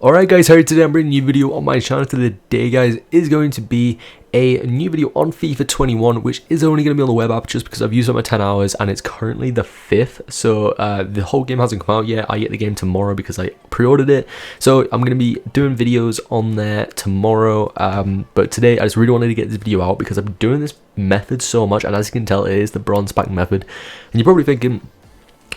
Alright guys, how are you today? I'm bringing a new video on my channel. Today guys is going to be a new video on FIFA 21, which is only going to be on the web app just because I've used it my 10 hours and it's currently the 5th. So the whole game hasn't come out yet. I get the game tomorrow because I pre-ordered it. So I'm going to be doing videos on there tomorrow. But today I just really wanted to get this video out because I'm doing this method so much, and as you can tell, it is the bronze pack method. And you're probably thinking,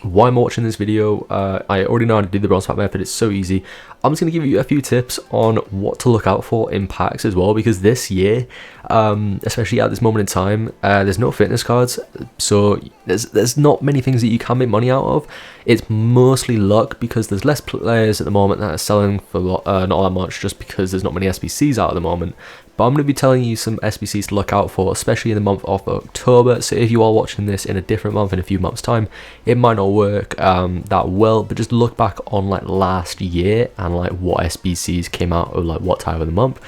why am I watching this video? I already know how to do the bronze pack method. It's so easy. I'm just going to give you a few tips on what to look out for in packs as well, because this year, especially at this moment in time, there's no fitness cards, so there's not many things that you can make money out of. It's mostly luck because there's less players at the moment that are selling for not all that much, just because there's not many SBCs out at the moment. But I'm going to be telling you some SBCs to look out for, especially in the month of October. So if you are watching this in a different month in a few months time, it might not work that well, but just look back on like last year and like what SBCs came out of like what time of the month.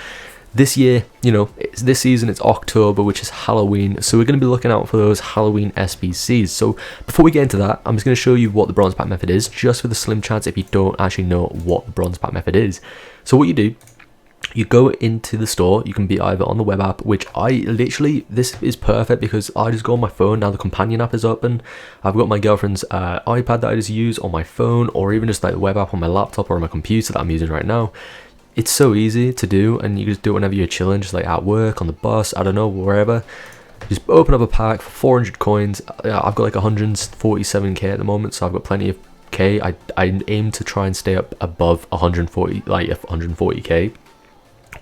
This year, you know, this season it's October, which is Halloween, so we're going to be looking out for those Halloween SBCs. So before we get into that, I'm just going to show you what the bronze pack method is, just for the slim chance if you don't actually know what the bronze pack method is. So what you do, you go into the store. You can be either on the web app, which I literally, this is perfect because I just go on my phone. Now the companion app is open. I've got my girlfriend's iPad that I just use on my phone, or even just like the web app on my laptop or on my computer that I'm using right now. It's so easy to do, and you just do it whenever you're chilling, just like at work, on the bus, I don't know, wherever. Just open up a pack for 400 coins. I've got like 147k at the moment, so I've got plenty of K. I aim to try and stay up above 140, like 140k.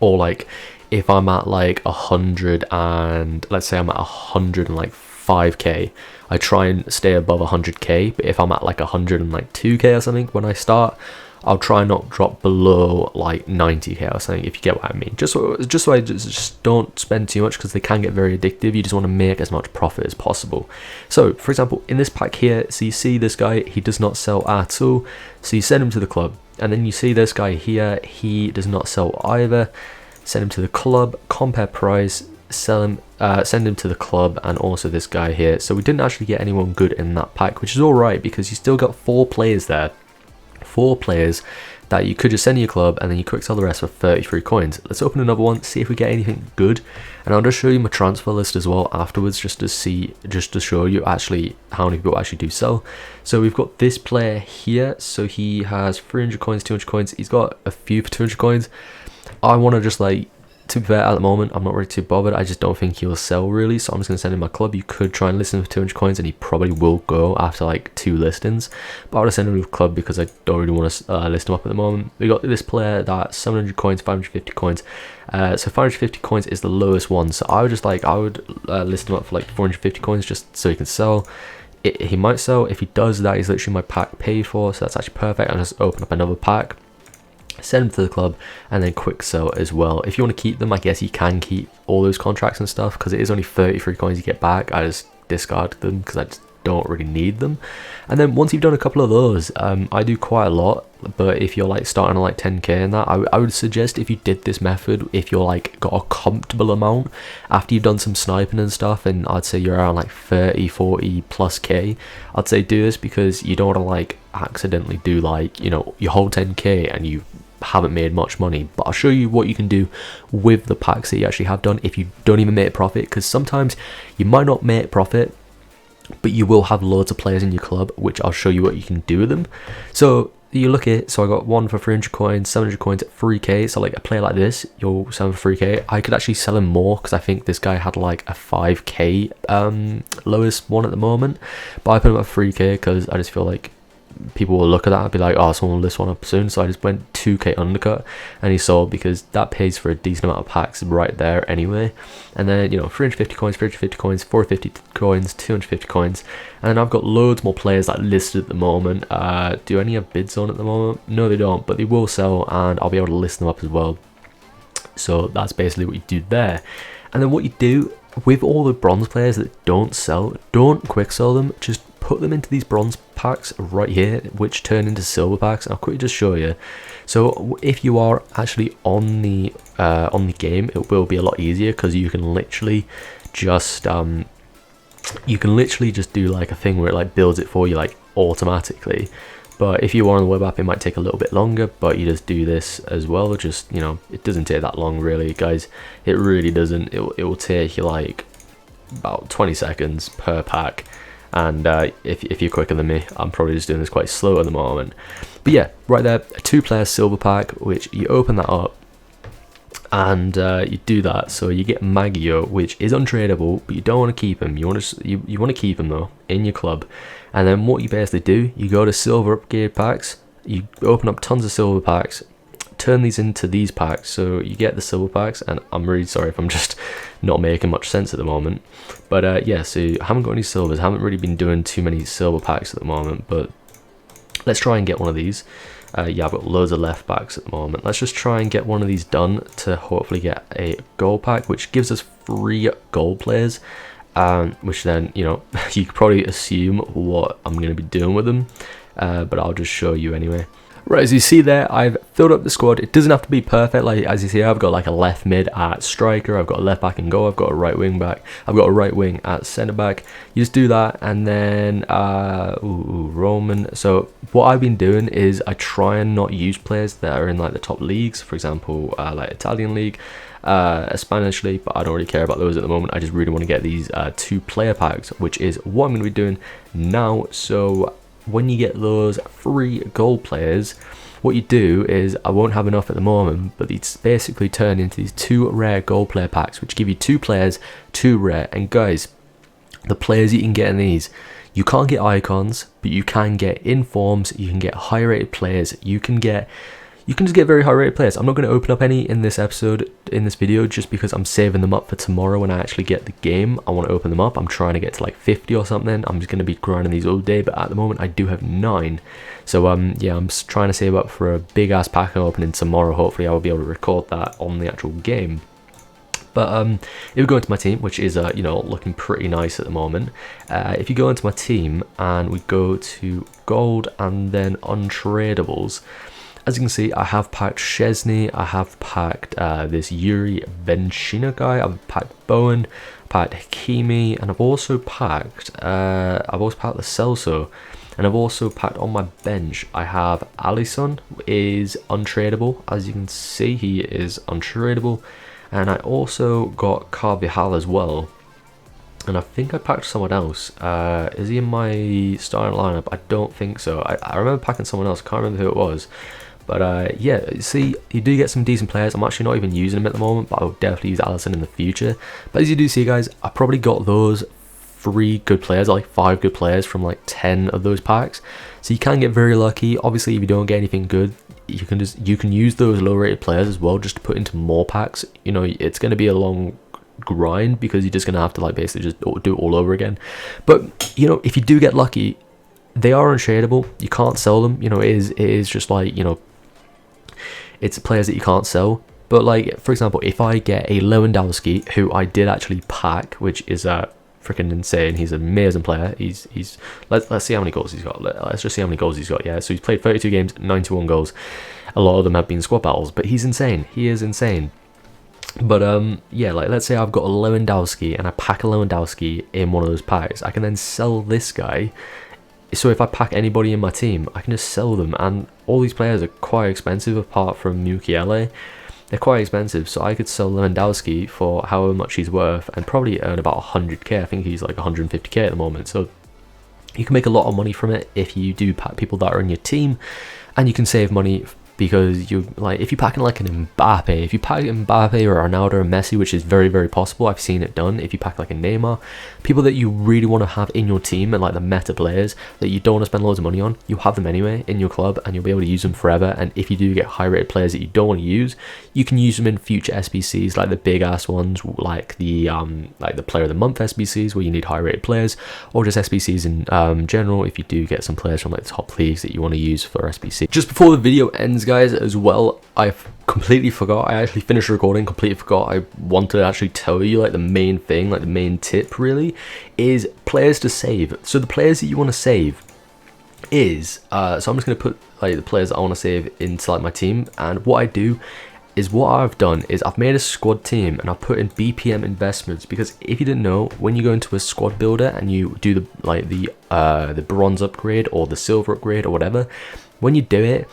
Or like if I'm at like 100 and let's say I'm at 105k, I try and stay above 100k. But if I'm at like 102k or something when I start, I'll try and not drop below like 90k or something, if you get what I mean. Just so I just don't spend too much, because they can get very addictive. You just want to make as much profit as possible. So for example, in this pack here, so you see this guy, he does not sell at all, so you send him to the club. And then you see this guy here, he does not sell either. Send him to the club, compare price, sell him, send him to the club, and also this guy here. So we didn't actually get anyone good in that pack, which is alright because you still got 4 players there. 4 players that you could just send to your club, and then you quick sell the rest for 33 coins. Let's open another one, see if we get anything good, and I'll just show you my transfer list as well afterwards, just to show you actually how many people actually do sell. So we've got this player here, so he has 300 coins, 200 coins. He's got a few for 200 coins. I want to just like, to be fair, at the moment I'm not really too bothered. I just don't think he'll sell really, so I'm just going to send him my club. You could try and list him for 200 coins and he probably will go after like 2 listings, but I would send him to the club because I don't really want to list him up at the moment. We got this player that's 700 coins, 550 coins. So 550 coins is the lowest one, so I would just like, list him up for like 450 coins just so he can sell. He might sell. If he does, that is literally my pack paid for, so that's actually perfect. I'll just open up another pack, send them to the club, and then quick sell as well. If you want to keep them, I guess you can keep all those contracts and stuff, because it is only 33 coins you get back. I just discard them because I just don't really need them. And then once you've done a couple of those, I do quite a lot, but if you're like starting at like 10k and that, I would suggest if you did this method, if you're like got a comfortable amount after you've done some sniping and stuff, and I'd say you're around like 30, 40 plus k, I'd say do this, because you don't want to like accidentally do like, you know, your whole 10k and you haven't made much money. But I'll show you what you can do with the packs that you actually have done if you don't even make profit, because sometimes you might not make profit, but you will have loads of players in your club, which I'll show you what you can do with them. So you look at it, so I got one for 300 coins, 700 coins at 3k. So like a player like this, you'll sell him for 3k. I could actually sell him more because I think this guy had like a 5k lowest one at the moment, but I put him at 3k because I just feel like people will look at that and be like, oh, someone will list one up soon. So I just went 2k undercut, and he sold, because that pays for a decent amount of packs right there anyway. And then, you know, 350 coins, 350 coins, 450 coins, 250 coins, and then I've got loads more players like listed at the moment. Do any have bids on at the moment? No, they don't, but they will sell, and I'll be able to list them up as well. So that's basically what you do there. And then what you do with all the bronze players that don't sell, don't quick sell them, just put them into these bronze packs right here, which turn into silver packs. I'll quickly just show you. So if you are actually on the game, it will be a lot easier, because you can literally just do like a thing where it like builds it for you like automatically. But if you are on the web app, it might take a little bit longer, but you just do this as well. Just, you know, it doesn't take that long really, guys. It really doesn't. It will take you like about 20 seconds per pack. And if you're quicker than me, I'm probably just doing this quite slow at the moment. But yeah, right there, a 2-player silver pack, which you open that up and you do that. So you get Maggio, which is untradeable, but you don't want to keep him. You want to keep him though in your club. And then what you basically do, you go to silver upgrade packs, you open up tons of silver packs, turn these into these packs, so you get the silver packs. And I'm really sorry if I'm just not making much sense at the moment, but yeah, so I haven't got any silvers, haven't really been doing too many silver packs at the moment, but let's try and get one of these. Yeah, I've got loads of left backs at the moment. Let's just try and get one of these done to hopefully get a gold pack, which gives us 3 gold players, which then, you know, you could probably assume what I'm going to be doing with them, but I'll just show you anyway. Right, as you see there, I've filled up the squad. It doesn't have to be perfect. Like, as you see, I've got like a left mid at striker, I've got a left back and goal, I've got a right wing back, I've got a right wing at centre back. You just do that, and then Roman. So what I've been doing is I try and not use players that are in like the top leagues, for example, like Italian league, a Spanish league, but I don't really care about those at the moment. I just really want to get these 2-player packs, which is what I'm going to be doing now. So when you get those 3 gold players, what you do is, I won't have enough at the moment, but these basically turn into these 2 rare gold player packs, which give you 2 players, 2 rare. And guys, the players you can get in these, you can't get icons, but you can get informs, you can get high rated players, you can just get very high rated players. I'm not going to open up any in this episode, in this video, just because I'm saving them up for tomorrow when I actually get the game. I want to open them up. I'm trying to get to like 50 or something. I'm just going to be grinding these all day, but at the moment I do have 9. So yeah, I'm just trying to save up for a big ass pack opening tomorrow. Hopefully I will be able to record that on the actual game. But if we go into my team, which is you know, looking pretty nice at the moment, if you go into my team and we go to gold and then untradables, as you can see, I have packed Szczesny, I have packed this Yuri Venchina guy, I've packed Bowen, packed Hakimi, and I've also packed the Celso, and I've also packed on my bench. I have Alisson, is untradeable, as you can see, he is untradeable, and I also got Carvajal as well. And I think I packed someone else. Is he in my starting lineup? I don't think so. I remember packing someone else, I can't remember who it was. But yeah, see, you do get some decent players. I'm actually not even using them at the moment, but I will definitely use Alisson in the future. But as you do see, guys, I probably got those 3 good players, like 5 good players from like 10 of those packs. So you can get very lucky. Obviously, if you don't get anything good, you can use those low rated players as well, just to put into more packs. You know, it's going to be a long grind because you're just going to have to like basically just do it all over again. But you know, if you do get lucky, they are untradeable. You can't sell them. You know, it is just like, you know, it's players that you can't sell. But like, for example, if I get a Lewandowski, who I did actually pack, which is freaking insane. He's an amazing player. He's let's see how many goals he's got. Let's just see how many goals he's got. Yeah, so he's played 32 games, 91 goals. A lot of them have been squad battles, but he's insane. He is insane. But yeah, like let's say I've got a Lewandowski and I pack a Lewandowski in one of those packs. I can then sell this guy. So if I pack anybody in my team, I can just sell them, and all these players are quite expensive apart from Mukiele. They're quite expensive, so I could sell Lewandowski for however much he's worth and probably earn about 100k. I think he's like 150k at the moment, so you can make a lot of money from it if you do pack people that are in your team, and you can save money because you like, if you pack in like an Mbappe, if you pack Mbappe or Ronaldo or Messi, which is very, very possible, I've seen it done. If you pack like a Neymar, people that you really want to have in your team and like the meta players that you don't want to spend loads of money on, you have them anyway in your club and you'll be able to use them forever. And if you do get high rated players that you don't want to use, you can use them in future SBCs, like the big ass ones, like the player of the month SBCs where you need high rated players, or just SBCs in general if you do get some players from like the top leagues that you want to use for SBC. Just before the video ends, guys, as well, I've completely forgot. I actually finished recording, completely forgot. I wanted to actually tell you like the main thing, like the main tip really, is players to save. So the players that you want to save is, so I'm just going to put like the players that I want to save into like my team, and what I do is what I've done is I've made a squad team and I've put in BPM investments, because if you didn't know, when you go into a squad builder and you do the bronze upgrade or the silver upgrade or whatever, when you do it,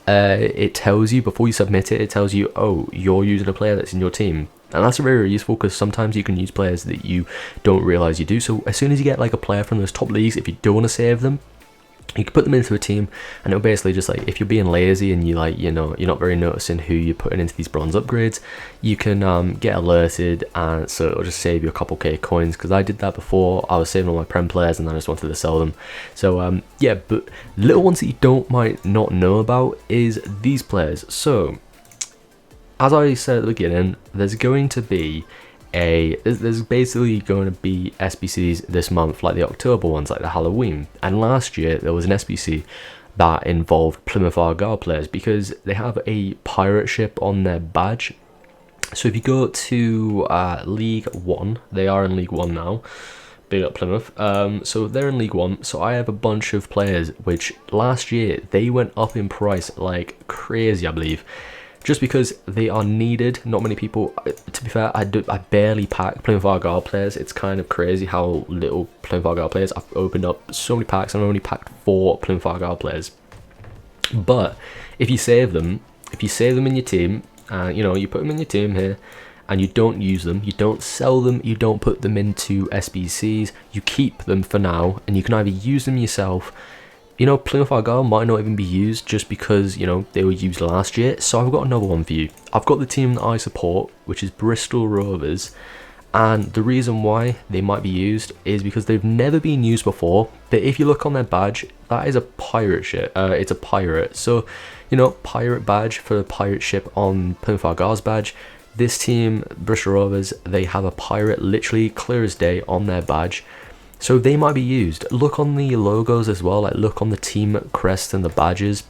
it tells you before you submit it, it tells you, oh, you're using a player that's in your team. And that's very, very useful, because sometimes you can use players that you don't realize you do. So as soon as you get like a player from those top leagues, if you don't want to save them, you can put them into a team, and it'll basically just like, if you're being lazy and you like, you know, you're not very noticing who you're putting into these bronze upgrades, you can get alerted, and so it'll just save you a couple K coins. Because I did that before. I was saving all my Prem players and then I just wanted to sell them. So yeah, but little ones that you might not know about is these players. So as I said at the beginning, there's going to be there's basically going to be SBCs this month, like the October ones, like the Halloween. And last year there was an SBC that involved Plymouth Argyle players, because they have a pirate ship on their badge. So if you go to League 1, they are in League 1 now, big up Plymouth. So they're in League 1, so I have a bunch of players which last year they went up in price like crazy, I believe, just because they are needed. Not many people, to be fair, I barely pack Plymouth Argyle players. It's kind of crazy how little Plymouth Argyle players. I've opened up so many packs and I've only packed 4 Plymouth Argyle players. But if you save them in your team, you know, you put them in your team here and you don't use them, you don't sell them, you don't put them into SBCs, you keep them for now, and you can either use them yourself. You know, Plymouth Argyle might not even be used just because, you know, they were used last year. So I've got another one for you. I've got the team that I support, which is Bristol Rovers. And the reason why they might be used is because they've never been used before. But if you look on their badge, that is a pirate ship. It's a pirate. So, you know, pirate badge for the pirate ship on Plymouth Argyle's badge. This team, Bristol Rovers, they have a pirate literally clear as day on their badge. So they might be used. Look on the logos as well, like look on the team crest and the badges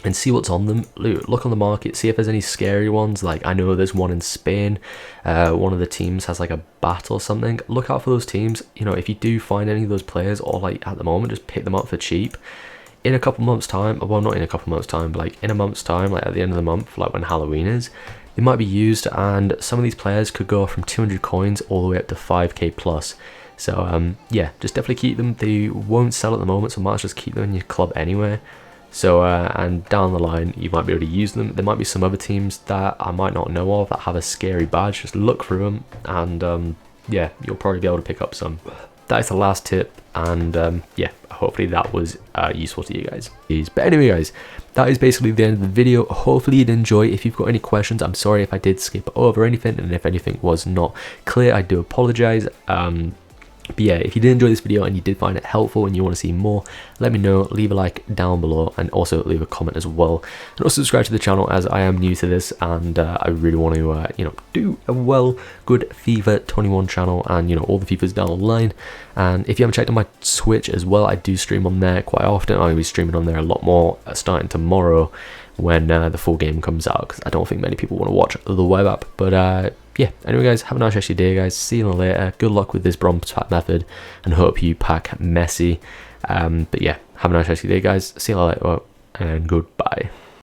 and see what's on them. Look on the market, see if there's any scary ones. Like I know there's one in Spain, one of the teams has like a bat or something. Look out for those teams. You know, if you do find any of those players, or like at the moment, just pick them up for cheap. In a couple months time, well not in a couple months time, but like in a month's time, like at the end of the month, like when Halloween is, they might be used, and some of these players could go from 200 coins all the way up to 5k plus. So yeah, just definitely keep them. They won't sell at the moment, so might as well just keep them in your club anyway. So and down the line you might be able to use them. There might be some other teams that I might not know of that have a scary badge. Just look through them, and yeah, you'll probably be able to pick up some. That is the last tip, and yeah, hopefully that was useful to you guys. But anyway guys, that is basically the end of the video. Hopefully you did enjoy. If you've got any questions, I'm sorry if I did skip over anything, and if anything was not clear, I do apologize. But yeah, if you did enjoy this video and you did find it helpful and you want to see more, let me know. Leave a like down below and also leave a comment as well. And also subscribe to the channel, as I am new to this, and I really want to, you know, do a good FIFA 21 channel, and, you know, all the FIFAs down the line. And if you haven't checked on my Twitch as well, I do stream on there quite often. I'll be streaming on there a lot more starting tomorrow when the full game comes out, because I don't think many people want to watch the web app. But yeah, anyway guys, have a nice rest of your day guys. See you later. Good luck with this bronze pack method, and hope you pack Messi. But yeah, have a nice rest of your day guys. See you later, and goodbye.